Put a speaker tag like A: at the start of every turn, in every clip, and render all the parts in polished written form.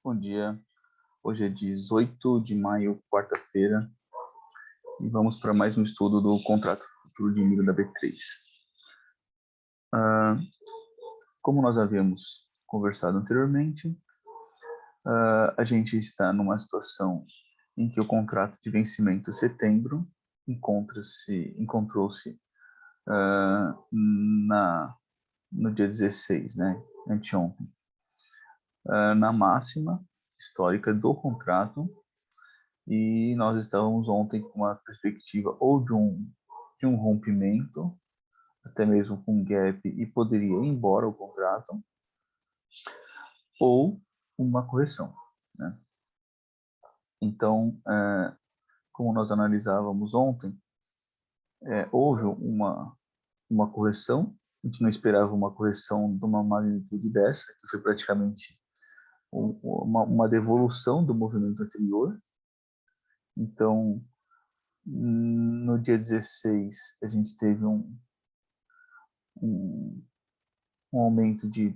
A: Bom dia, hoje é 18 de maio, quarta-feira, e vamos para mais um estudo do contrato futuro de milho da B3. Como nós havíamos conversado anteriormente, a gente está numa situação em que o contrato de vencimento setembro encontrou-se no dia 16, né, anteontem, na máxima histórica do contrato. E nós estávamos ontem com uma perspectiva ou de um rompimento, até mesmo com gap, e poderia ir embora o contrato, ou uma correção, né? Então, como nós analisávamos ontem, houve uma correção. A gente não esperava uma correção de uma magnitude dessa, que foi praticamente uma devolução do movimento anterior. Então, no dia 16, a gente teve um aumento de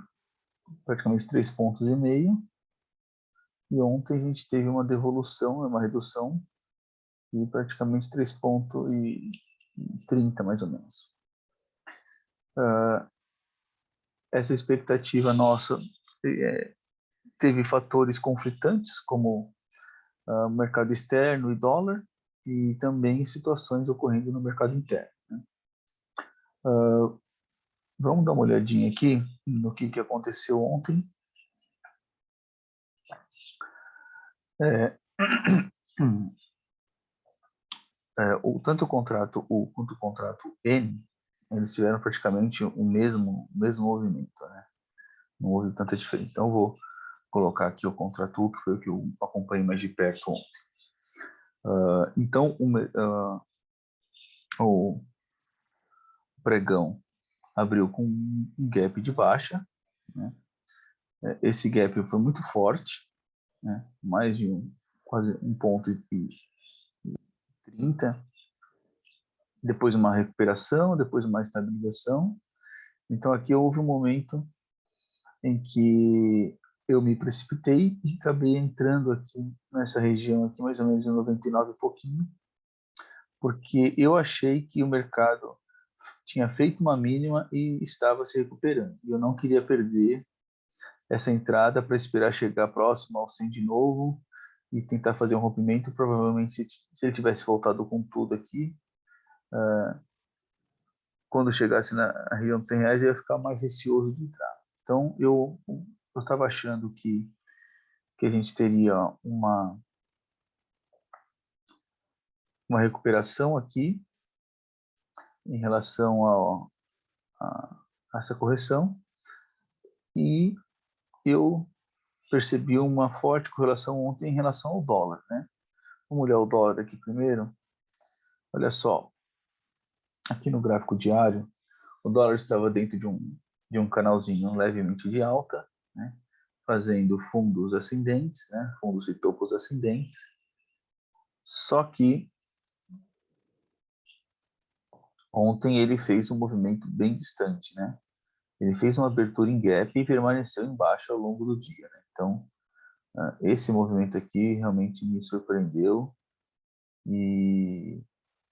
A: praticamente 3,5 pontos, e ontem a gente teve uma devolução, uma redução de praticamente 3,30, mais ou menos. Essa expectativa nossa teve fatores conflitantes, como mercado externo e dólar, e também situações ocorrendo no mercado interno, né? Vamos dar uma olhadinha aqui no que aconteceu ontem. Tanto o contrato U quanto o contrato N, eles tiveram praticamente o mesmo movimento, né? Não houve tanta diferença. Então, eu vou colocar aqui o contrato U, que foi o que eu acompanhei mais de perto ontem. Então, o pregão abriu com um gap de baixa, né? Esse gap foi muito forte, né? Mais de quase 1,30 ponto. Depois uma recuperação, depois uma estabilização. Então, aqui houve um momento em que eu me precipitei e acabei entrando aqui nessa região aqui, mais ou menos em 99 e pouquinho, porque eu achei que o mercado tinha feito uma mínima e estava se recuperando. E eu não queria perder essa entrada para esperar chegar próximo ao 100 de novo e tentar fazer um rompimento. Provavelmente, se ele tivesse voltado com tudo aqui, quando chegasse na região dos 100 reais, eu ia ficar mais receoso de entrar. Então, eu estava achando que a gente teria uma recuperação aqui em relação a essa correção, e eu percebi uma forte correlação ontem em relação ao dólar, né? Vamos olhar o dólar aqui primeiro. Olha só, aqui no gráfico diário, o dólar estava dentro de um canalzinho levemente de alta, né? Fazendo fundos ascendentes, né? Fundos e topos ascendentes. Só que ontem ele fez um movimento bem distante, né? Ele fez uma abertura em gap e permaneceu embaixo ao longo do dia, né? Então, esse movimento aqui realmente me surpreendeu e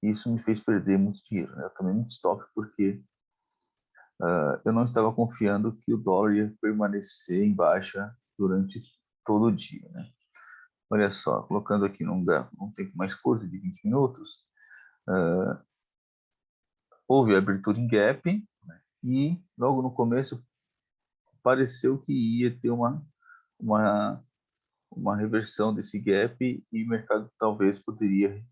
A: isso me fez perder muito dinheiro, né? Eu tomei muito stop porque eu não estava confiando que o dólar ia permanecer em baixa durante todo o dia, né? Olha só, colocando aqui num tempo mais curto, de 20 minutos, houve abertura em gap, né? E logo no começo pareceu que ia ter uma reversão desse gap e o mercado talvez poderia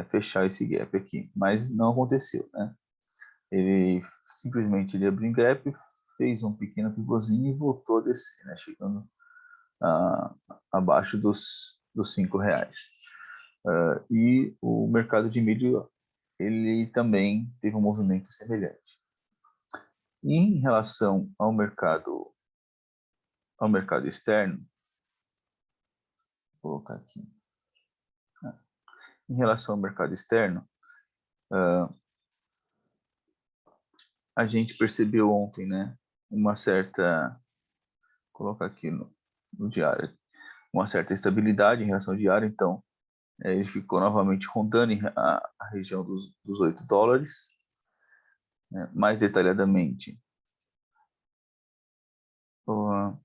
A: fechar esse gap aqui, mas não aconteceu, né? Ele simplesmente abriu em gap, fez um pequeno pivôzinho e voltou a descer, né? Chegando abaixo dos 5 reais. E o mercado de milho, ele também teve um movimento semelhante. E em relação ao mercado externo, vou colocar aqui. Em relação ao mercado externo, a gente percebeu ontem, né, uma certa, vou colocar aqui no diário, uma certa estabilidade em relação ao diário, então ele ficou novamente rondando a região dos $8, né? Mais detalhadamente, o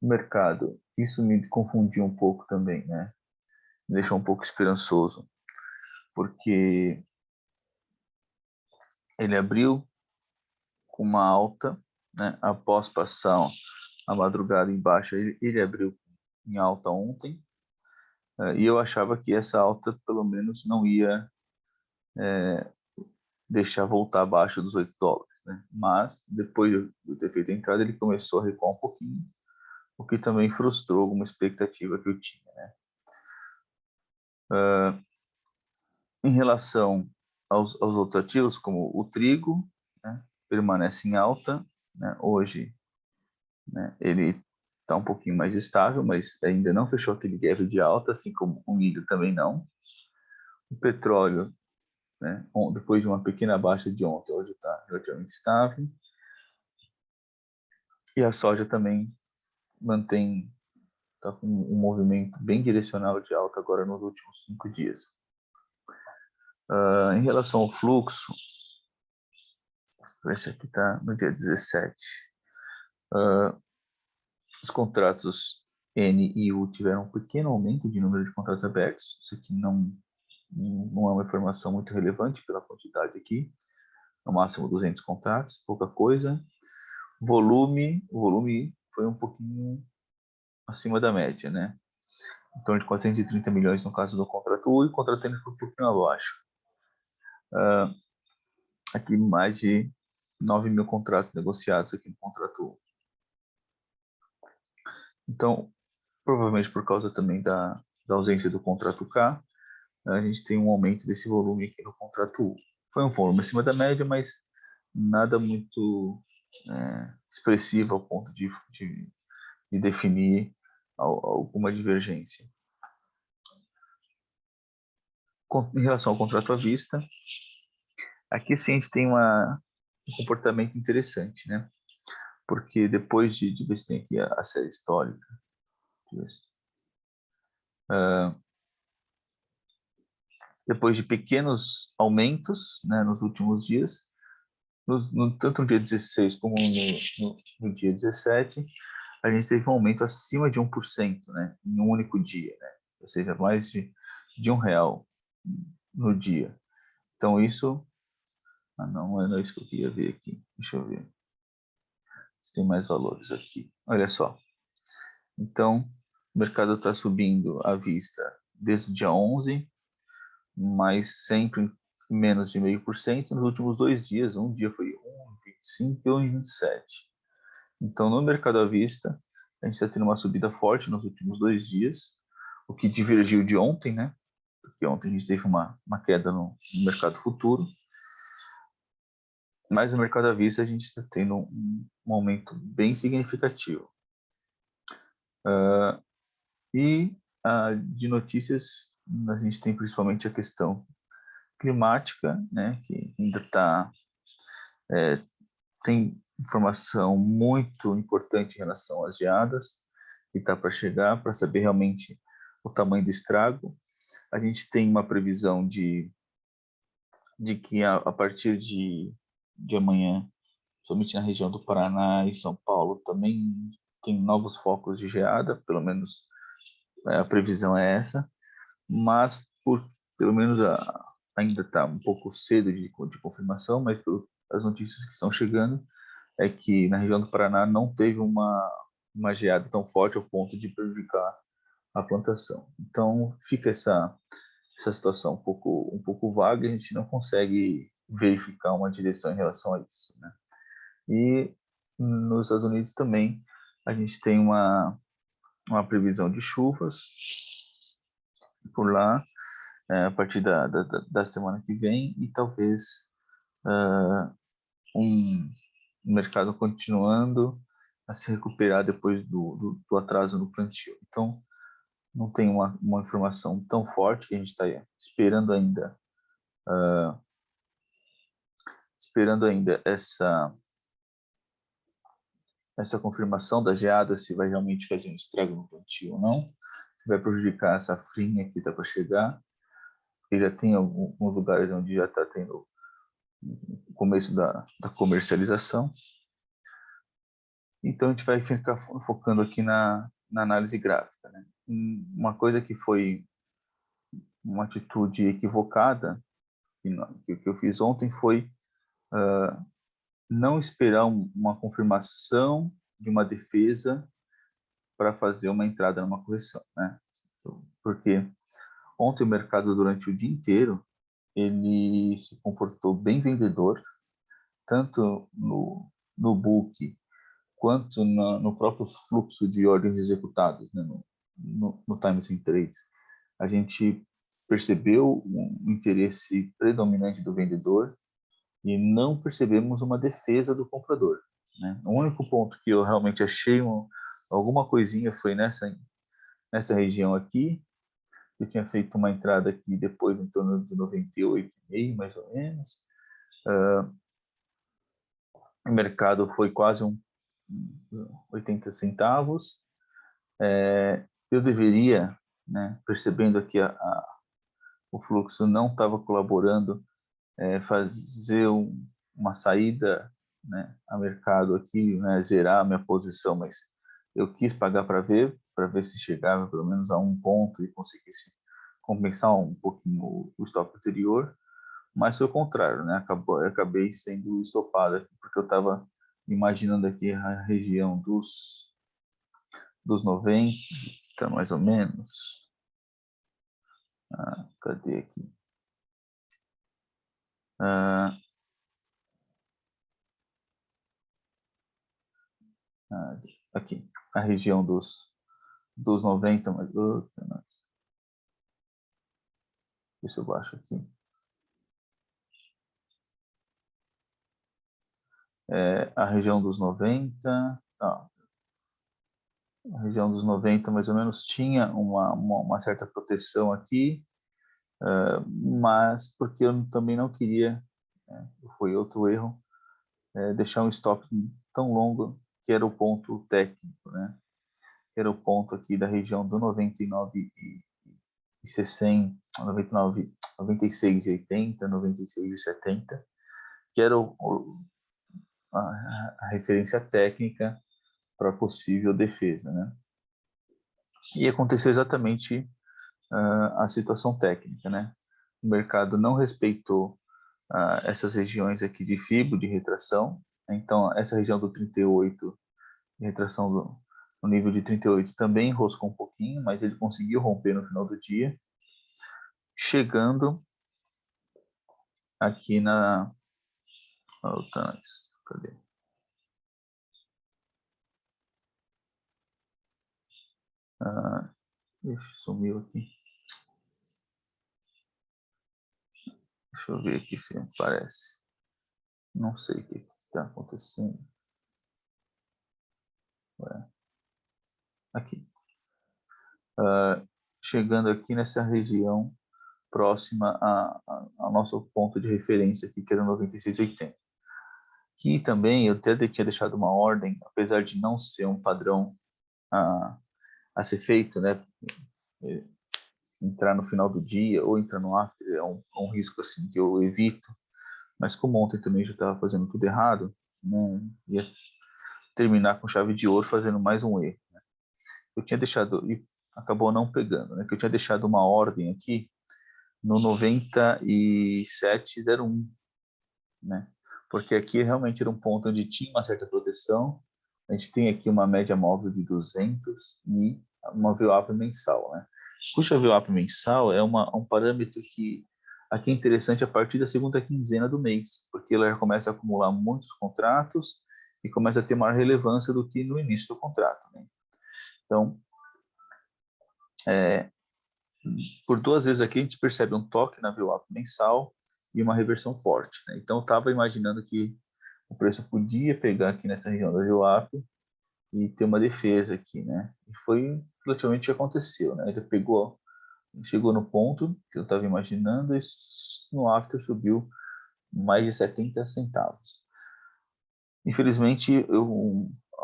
A: mercado, isso me confundiu um pouco também, né? Me deixou um pouco esperançoso, porque ele abriu com uma alta, né? Após passar a madrugada em baixa, ele abriu em alta ontem, e eu achava que essa alta pelo menos não ia deixar voltar abaixo dos $8, né? Mas depois de ter feito a entrada, ele começou a recuar um pouquinho, o que também frustrou alguma expectativa que eu tinha, né? Em relação aos outros ativos, como o trigo, né, permanece em alta, né? Hoje, né, ele está um pouquinho mais estável, mas ainda não fechou aquele gap de alta, assim como o milho também não. O petróleo, né, depois de uma pequena baixa de ontem, hoje está relativamente estável. E a soja também mantém, está com um movimento bem direcional de alta agora nos últimos 5 dias. Em relação ao fluxo, esse aqui está no dia 17. Os contratos N e U tiveram um pequeno aumento de número de contratos abertos. Isso aqui não é uma informação muito relevante pela quantidade aqui. No máximo 200 contratos, pouca coisa. O volume foi um pouquinho acima da média, né? Em torno de 430 milhões no caso do contrato U, e o contrato N foi um pouquinho abaixo. Aqui mais de 9 mil contratos negociados aqui no contrato U. Então, provavelmente por causa também da ausência do contrato K, a gente tem um aumento desse volume aqui no contrato U. Foi um volume acima da média, mas nada muito expressivo ao ponto de definir alguma divergência. Em relação ao contrato à vista, aqui sim a gente tem um comportamento interessante, né? Porque depois de ver se tem aqui a série histórica, depois de pequenos aumentos, né, nos últimos dias, tanto no dia 16 como no dia 17, a gente teve um aumento acima de 1%, né, em um único dia, né? Ou seja, mais de R$1 no dia. Então isso, não é isso que eu queria ver aqui. Deixa eu ver se tem mais valores aqui. Olha só. Então, o mercado está subindo à vista desde o dia 11, mas sempre menos de 0,5%. Nos últimos 2 dias, um dia foi 1,25 e 1,27. Então, no mercado à vista, a gente está tendo uma subida forte nos últimos 2 dias, o que divergiu de ontem, né? Porque ontem a gente teve uma queda no mercado futuro, mas no mercado à vista a gente está tendo um aumento bem significativo. E de notícias, a gente tem principalmente a questão climática, né, que ainda tem informação muito importante em relação às geadas, que está para chegar, para saber realmente o tamanho do estrago. A gente tem uma previsão de que a partir de amanhã, somente na região do Paraná e São Paulo, também tem novos focos de geada, pelo menos a previsão é essa, mas pelo menos ainda está um pouco cedo de confirmação, mas as notícias que estão chegando é que na região do Paraná não teve uma geada tão forte ao ponto de prejudicar a plantação. Então fica essa situação um pouco vaga, a gente não consegue verificar uma direção em relação a isso, né? E nos Estados Unidos também a gente tem uma previsão de chuvas por lá, a partir da semana que vem, e talvez um mercado continuando a se recuperar depois do atraso no plantio. Então, não tem uma informação tão forte, que a gente está esperando ainda essa confirmação da geada, se vai realmente fazer um estrago no plantio ou não, se vai prejudicar a safrinha que está para chegar, porque já tem alguns lugares onde já está tendo o começo da comercialização. Então, a gente vai ficar focando aqui na análise gráfica, né? Uma coisa que foi uma atitude equivocada que eu fiz ontem foi não esperar uma confirmação de uma defesa para fazer uma entrada numa correção, né? Porque ontem o mercado, durante o dia inteiro, ele se comportou bem vendedor, tanto no book quanto no próprio fluxo de ordens executadas, né? no Times in Trades. A gente percebeu um interesse predominante do vendedor e não percebemos uma defesa do comprador, né? O único ponto que eu realmente achei alguma coisinha foi nessa região aqui. Eu tinha feito uma entrada aqui depois em torno de 98,5, mais ou menos. O mercado foi quase 80 centavos. Eu deveria, né, percebendo que o fluxo não estava colaborando, fazer uma saída, né, a mercado aqui, né, zerar a minha posição, mas eu quis pagar para ver se chegava pelo menos a um ponto e conseguisse compensar um pouquinho o estoque anterior, mas foi o contrário, né? Eu acabei sendo estopado aqui, porque eu estava imaginando aqui a região dos 90, mais ou menos. Cadê aqui? Aqui, a região dos 90, mais outra, mas deixa eu baixo aqui. A região dos 90, a região dos 90 mais ou menos tinha uma certa proteção aqui, mas porque eu também não queria, foi outro erro, deixar um stop tão longo, que era o ponto técnico, né? Que era o ponto aqui da região do 99,60, 99, 96,80, 96,70, que era a referência técnica para possível defesa, né? E aconteceu exatamente a situação técnica, né? O mercado não respeitou essas regiões aqui de FIBO, de retração. Então, essa região do 38, de retração no nível de 38, também enroscou um pouquinho, mas ele conseguiu romper no final do dia, chegando aqui na... Cadê? Sumiu aqui. Deixa eu ver aqui se aparece. Não sei o que está acontecendo. Aqui. Chegando aqui nessa região próxima ao nosso ponto de referência aqui, que era 96,80. Que também eu até tinha deixado uma ordem, apesar de não ser um padrão a ser feito, né? Entrar no final do dia ou entrar no after é um risco assim que eu evito. Mas como ontem também já estava fazendo tudo errado, não ia terminar com chave de ouro fazendo mais um erro, né? Eu tinha deixado, e acabou não pegando, né? Que eu tinha deixado uma ordem aqui no 97,01, né? Porque aqui realmente era um ponto onde tinha uma certa proteção. A gente tem aqui uma média móvel de 200 e uma VWAP mensal, né? Cuja VWAP mensal é um parâmetro que aqui é interessante a partir da segunda quinzena do mês, porque ela já começa a acumular muitos contratos e começa a ter maior relevância do que no início do contrato, né? Então, por duas vezes aqui a gente percebe um toque na VWAP mensal e uma reversão forte, né? Então, eu estava imaginando que o preço podia pegar aqui nessa região da VWAP e ter uma defesa aqui, né? E foi relativamente o que aconteceu, né? Ele chegou no ponto que eu estava imaginando e no after subiu mais de 70 centavos. Infelizmente,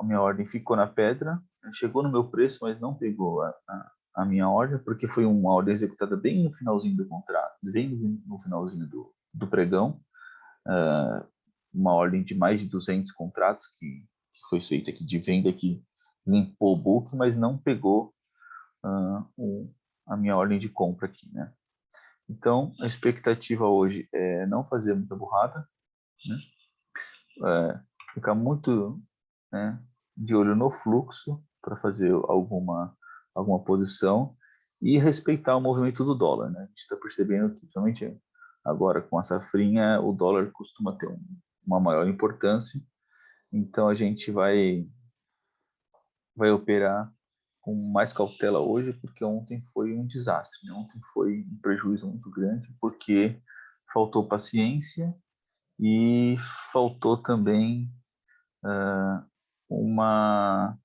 A: minha ordem ficou na pedra, chegou no meu preço, mas não pegou a minha ordem, porque foi uma ordem executada bem no finalzinho do contrato, bem no finalzinho do pregão, uma ordem de mais de 200 contratos que foi feita aqui de venda, que limpou o book, mas não pegou a minha ordem de compra aqui, né? Então, a expectativa hoje é não fazer muita burrada, né? Ficar muito, né, de olho no fluxo para fazer alguma posição e respeitar o movimento do dólar, né? A gente está percebendo que, principalmente agora com a safrinha, o dólar costuma ter uma maior importância, então a gente vai operar com mais cautela hoje, porque ontem foi um desastre, né? Ontem foi um prejuízo muito grande, porque faltou paciência e faltou também uma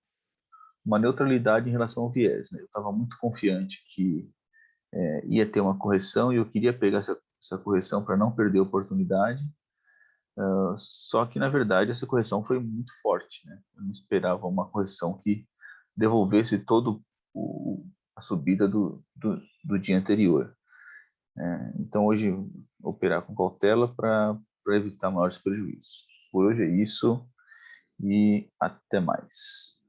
A: neutralidade em relação ao viés, né? Eu estava muito confiante que ia ter uma correção e eu queria pegar essa correção para não perder a oportunidade, só que, na verdade, essa correção foi muito forte, né? Eu não esperava uma correção que devolvesse todo a subida do dia anterior. Então, hoje, operar com cautela para evitar maiores prejuízos. Por hoje é isso e até mais.